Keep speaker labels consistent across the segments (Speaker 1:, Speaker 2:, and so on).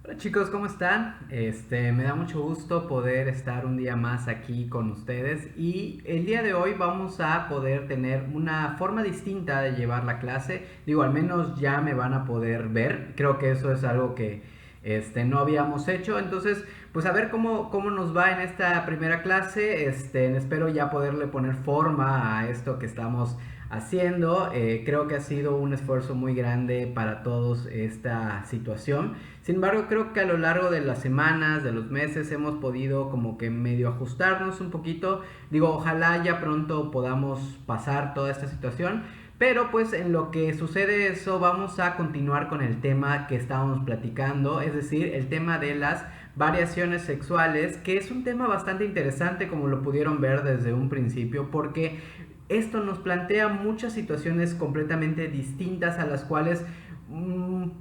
Speaker 1: Hola chicos, ¿cómo están? Me da mucho gusto poder estar un día más aquí con ustedes y el día de hoy vamos a poder tener una forma distinta de llevar la clase. Digo, al menos ya me van a poder ver. Creo que eso es algo que no habíamos hecho. Entonces, pues a ver cómo nos va en esta primera clase. Espero ya poderle poner forma a esto que estamos haciendo. Creo que ha sido un esfuerzo muy grande para todos esta situación. Sin embargo, creo que a lo largo de las semanas, de los meses, hemos podido como que medio ajustarnos un poquito. Digo, ojalá ya pronto podamos pasar toda esta situación. Pero pues en lo que sucede eso, vamos a continuar con el tema que estábamos platicando, es decir, el tema de las variaciones sexuales, que es un tema bastante interesante como lo pudieron ver desde un principio, porque esto nos plantea muchas situaciones completamente distintas a las cuales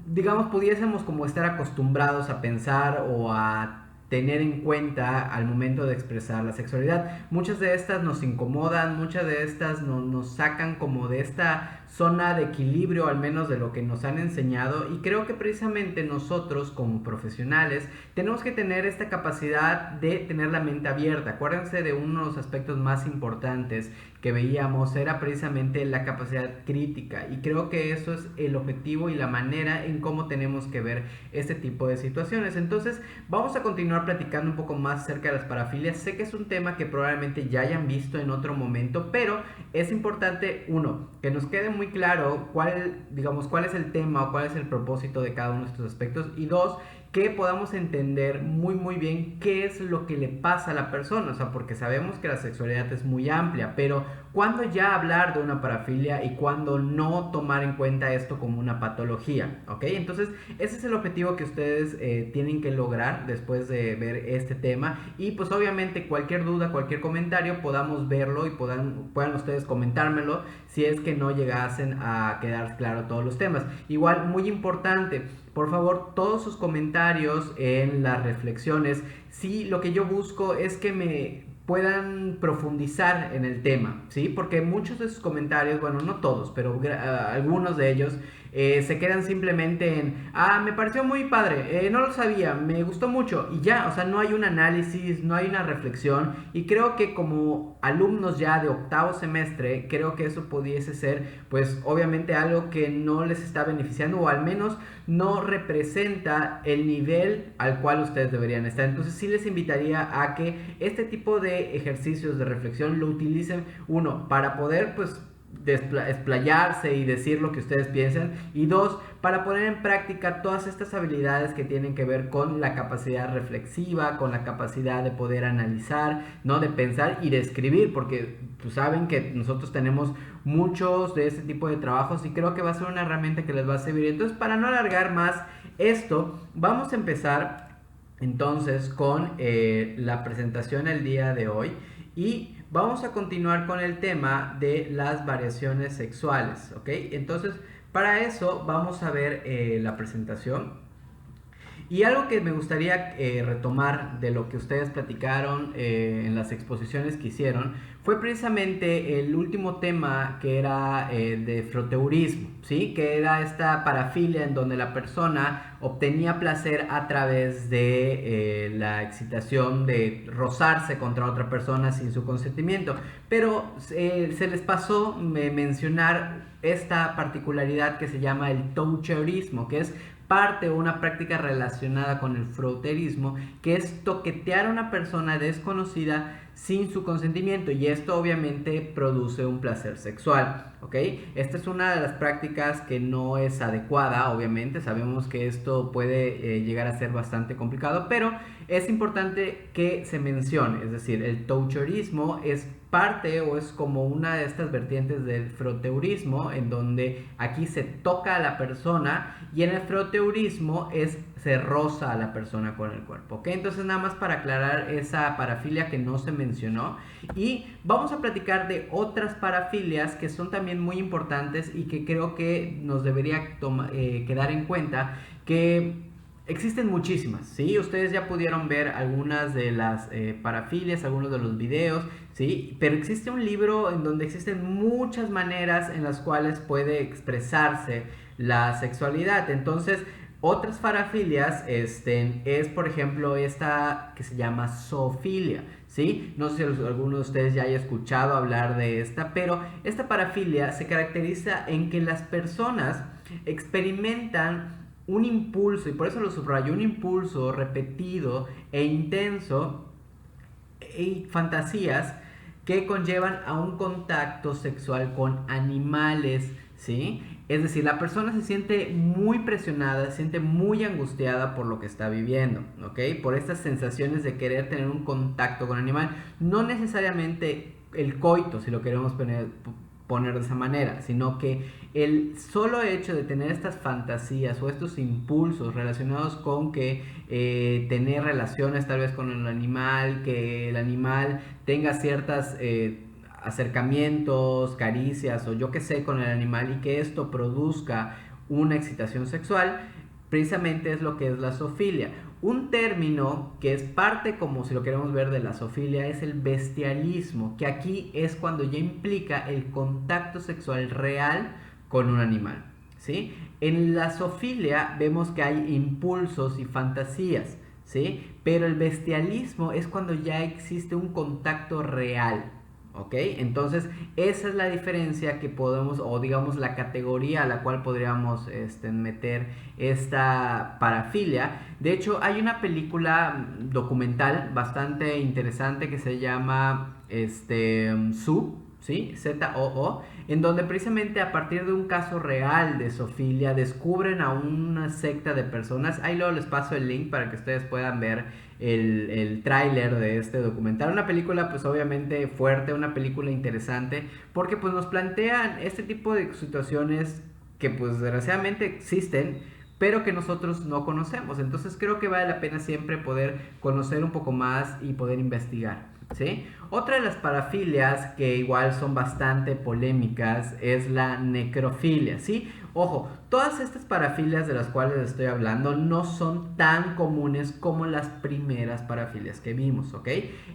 Speaker 1: digamos pudiésemos como estar acostumbrados a pensar o a tener en cuenta al momento de expresar la sexualidad. Muchas de estas nos incomodan, muchas de estas nos sacan como de esta zona de equilibrio, al menos de lo que nos han enseñado, y creo que precisamente nosotros como profesionales tenemos que tener esta capacidad de tener la mente abierta. Acuérdense de uno de los aspectos más importantes que veíamos era precisamente la capacidad crítica, y creo que eso es el objetivo y la manera en cómo tenemos que ver este tipo de situaciones. Entonces vamos a continuar platicando un poco más acerca de las parafilias. Sé que es un tema que probablemente ya hayan visto en otro momento, pero es importante, uno, que nos quede muy claro cuál es el tema o cuál es el propósito de cada uno de estos aspectos, y dos, que podamos entender muy bien qué es lo que le pasa a la persona. O sea, porque sabemos que la sexualidad es muy amplia, pero cuándo ya hablar de una parafilia y cuándo no tomar en cuenta esto como una patología, ¿ok? Entonces ese es el objetivo que ustedes tienen que lograr después de ver este tema, y pues obviamente cualquier duda, cualquier comentario podamos verlo y puedan ustedes comentármelo si es que no llegasen a quedar claro todos los temas. Igual, muy importante, por favor, todos sus comentarios en las reflexiones, si lo que yo busco es que me puedan profundizar en el tema, ¿sí? Porque muchos de sus comentarios, bueno, no todos, pero algunos de ellos se quedan simplemente en, me pareció muy padre, no lo sabía, me gustó mucho, y ya. O sea, no hay un análisis, no hay una reflexión, y creo que como alumnos ya de octavo semestre, creo que eso pudiese ser, pues obviamente algo que no les está beneficiando, o al menos no representa el nivel al cual ustedes deberían estar. Entonces sí les invitaría a que este tipo de ejercicios de reflexión lo utilicen, uno, para poder pues explayarse y decir lo que ustedes piensan, y dos, para poner en práctica todas estas habilidades que tienen que ver con la capacidad reflexiva, con la capacidad de poder analizar, no, de pensar y de escribir, porque pues saben que nosotros tenemos muchos de este tipo de trabajos y creo que va a ser una herramienta que les va a servir. Entonces, para no alargar más esto, vamos a empezar entonces con la presentación el día de hoy, y vamos a continuar con el tema de las variaciones sexuales, ¿ok? Entonces, para eso vamos a ver la presentación. Y algo que me gustaría retomar de lo que ustedes platicaron en las exposiciones que hicieron fue precisamente el último tema, que era de froteurismo, ¿sí? Que era esta parafilia en donde la persona obtenía placer a través de la excitación de rozarse contra otra persona sin su consentimiento. Pero se les pasó mencionar esta particularidad que se llama el toucherismo, que es parte o una práctica relacionada con el froterismo, que es toquetear a una persona desconocida sin su consentimiento, y esto obviamente produce un placer sexual, ¿ok? Esta es una de las prácticas que no es adecuada, obviamente, sabemos que esto puede llegar a ser bastante complicado, pero es importante que se mencione, es decir, el toucherismo es parte o es como una de estas vertientes del froteurismo, en donde aquí se toca a la persona, y en el froteurismo se roza a la persona con el cuerpo, ¿ok? Entonces nada más para aclarar esa parafilia que no se mencionó, y vamos a platicar de otras parafilias que son también muy importantes y que creo que nos debería quedar en cuenta, que existen muchísimas, ¿sí? Ustedes ya pudieron ver algunas de las parafilias, algunos de los videos, ¿sí? Pero existe un libro en donde existen muchas maneras en las cuales puede expresarse la sexualidad. Entonces, Otras parafilias es, por ejemplo, esta que se llama zoofilia, ¿sí? No sé si alguno de ustedes ya haya escuchado hablar de esta, pero esta parafilia se caracteriza en que las personas experimentan un impulso, y por eso lo subrayo, un impulso repetido e intenso y fantasías que conllevan a un contacto sexual con animales, ¿sí? Es decir, la persona se siente muy presionada, se siente muy angustiada por lo que está viviendo, ¿ok? Por estas sensaciones de querer tener un contacto con el animal. No necesariamente el coito, si lo queremos poner de esa manera, sino que el solo hecho de tener estas fantasías o estos impulsos relacionados con que tener relaciones tal vez con el animal, que el animal tenga ciertas acercamientos, caricias o yo que sé con el animal y que esto produzca una excitación sexual, precisamente es lo que es la zoofilia. Un término que es parte, como si lo queremos ver, de la zoofilia es el bestialismo, que aquí es cuando ya implica el contacto sexual real con un animal, ¿sí? En la zoofilia vemos que hay impulsos y fantasías, ¿sí? Pero el bestialismo es cuando ya existe un contacto real, ¿ok? Entonces, esa es la diferencia que podemos, o digamos la categoría a la cual podríamos meter esta parafilia. De hecho, hay una película documental bastante interesante que se llama Zoo, ¿sí? ZOO, en donde precisamente a partir de un caso real de zoofilia descubren a una secta de personas. Ahí luego les paso el link para que ustedes puedan ver el tráiler de este documental. Una película pues obviamente fuerte, una película interesante, porque pues nos plantean este tipo de situaciones que pues desgraciadamente existen, pero que nosotros no conocemos. Entonces creo que vale la pena siempre poder conocer un poco más y poder investigar, ¿sí? Otra de las parafilias que igual son bastante polémicas es la necrofilia, ¿sí? Ojo, todas estas parafilias de las cuales estoy hablando no son tan comunes como las primeras parafilias que vimos, ¿ok?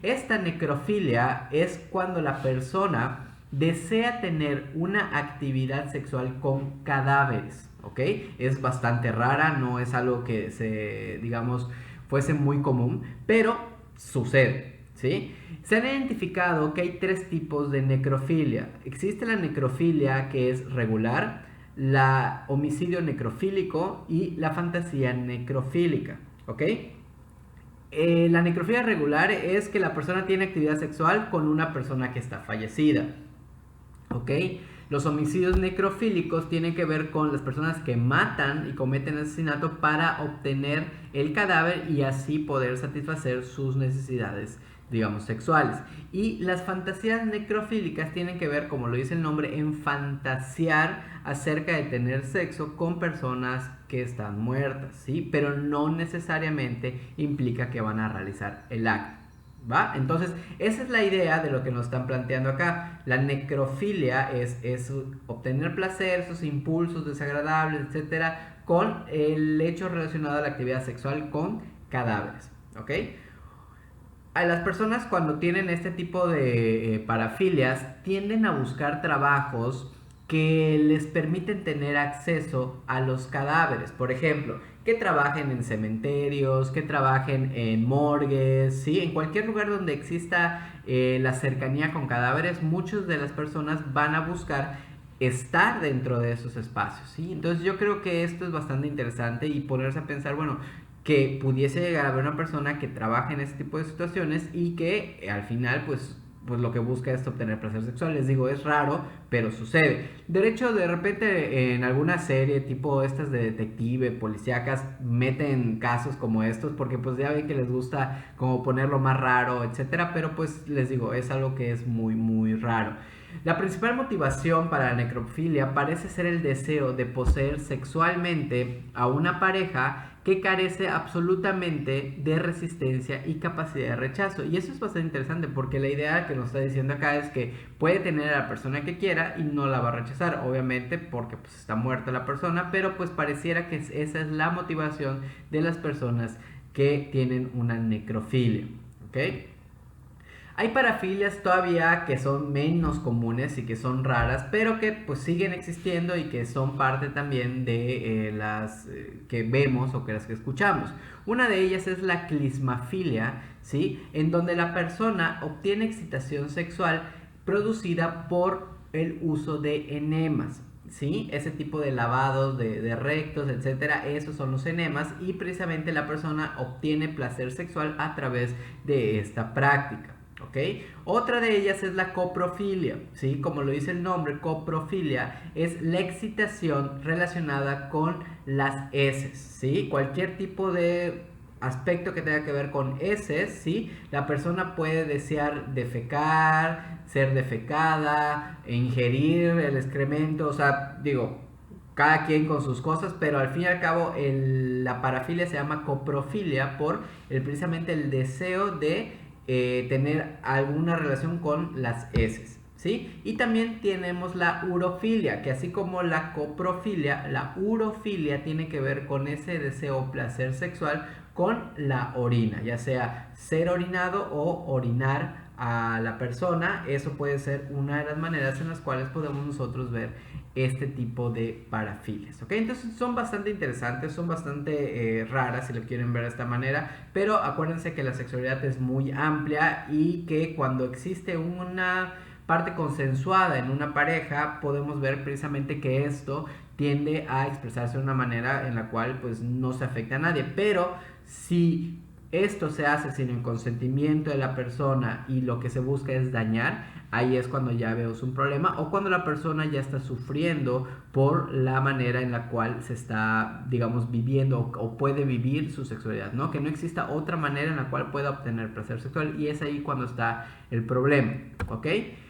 Speaker 1: Esta necrofilia es cuando la persona desea tener una actividad sexual con cadáveres, ¿ok? Es bastante rara, no es algo que digamos, fuese muy común, pero sucede, ¿sí? Se han identificado que hay tres tipos de necrofilia. Existe la necrofilia que es regular, la homicidio necrofílico y la fantasía necrofílica, ¿ok? La necrofilia regular es que la persona tiene actividad sexual con una persona que está fallecida, ¿ok? Los homicidios necrofílicos tienen que ver con las personas que matan y cometen asesinato para obtener el cadáver y así poder satisfacer sus necesidades, digamos, sexuales. Y las fantasías necrofílicas tienen que ver, como lo dice el nombre, en fantasear acerca de tener sexo con personas que están muertas, ¿sí? Pero no necesariamente implica que van a realizar el acto, ¿va? Entonces, esa es la idea de lo que nos están planteando acá. La necrofilia es obtener placer, esos impulsos desagradables, etcétera, con el hecho relacionado a la actividad sexual con cadáveres, ¿ok? A las personas cuando tienen este tipo de parafilias tienden a buscar trabajos que les permiten tener acceso a los cadáveres. Por ejemplo, que trabajen en cementerios, que trabajen en morgues, ¿sí? En cualquier lugar donde exista la cercanía con cadáveres, muchas de las personas van a buscar estar dentro de esos espacios, ¿sí? Entonces yo creo que esto es bastante interesante y ponerse a pensar, bueno, que pudiese llegar a haber una persona que trabaje en este tipo de situaciones y que al final pues lo que busca es obtener placer sexual. Les digo, es raro, pero sucede. De hecho, de repente en alguna serie tipo estas de detective, policíacas, meten casos como estos porque pues ya ven que les gusta como ponerlo más raro, etcétera, pero pues les digo, es algo que es muy, muy raro. La principal motivación para la necrofilia parece ser el deseo de poseer sexualmente a una pareja que carece absolutamente de resistencia y capacidad de rechazo. Y eso es bastante interesante porque la idea que nos está diciendo acá es que puede tener a la persona que quiera y no la va a rechazar, obviamente porque pues está muerta la persona, pero pues pareciera que esa es la motivación de las personas que tienen una necrofilia, ¿ok? Hay parafilias todavía que son menos comunes y que son raras, pero que pues siguen existiendo y que son parte también de las que vemos o que las que escuchamos. Una de ellas es la clismafilia, ¿sí? En donde la persona obtiene excitación sexual producida por el uso de enemas. ¿Sí? Ese tipo de lavados de rectos, etcétera, esos son los enemas y precisamente la persona obtiene placer sexual a través de esta práctica. ¿Ok? Otra de ellas es la coprofilia, ¿sí? Como lo dice el nombre, coprofilia es la excitación relacionada con las heces, ¿sí? Cualquier tipo de aspecto que tenga que ver con heces, ¿sí? La persona puede desear defecar, ser defecada, ingerir el excremento, o sea, digo, cada quien con sus cosas, pero al fin y al cabo la parafilia se llama coprofilia por precisamente el deseo de tener alguna relación con las heces. ¿Sí? Y también tenemos la urofilia, que así como la coprofilia, la urofilia tiene que ver con ese deseo o placer sexual con la orina, ya sea ser orinado o orinar a la persona. Eso puede ser una de las maneras en las cuales podemos nosotros ver este tipo de parafilias, ¿ok? Entonces son bastante interesantes, son bastante raras si lo quieren ver de esta manera, pero acuérdense que la sexualidad es muy amplia y que cuando existe una parte consensuada en una pareja, podemos ver precisamente que esto tiende a expresarse de una manera en la cual pues no se afecta a nadie, pero si esto se hace sin el consentimiento de la persona y lo que se busca es dañar, ahí es cuando ya vemos un problema o cuando la persona ya está sufriendo por la manera en la cual se está, digamos, viviendo o puede vivir su sexualidad, ¿no? Que no exista otra manera en la cual pueda obtener placer sexual y es ahí cuando está el problema, ¿ok?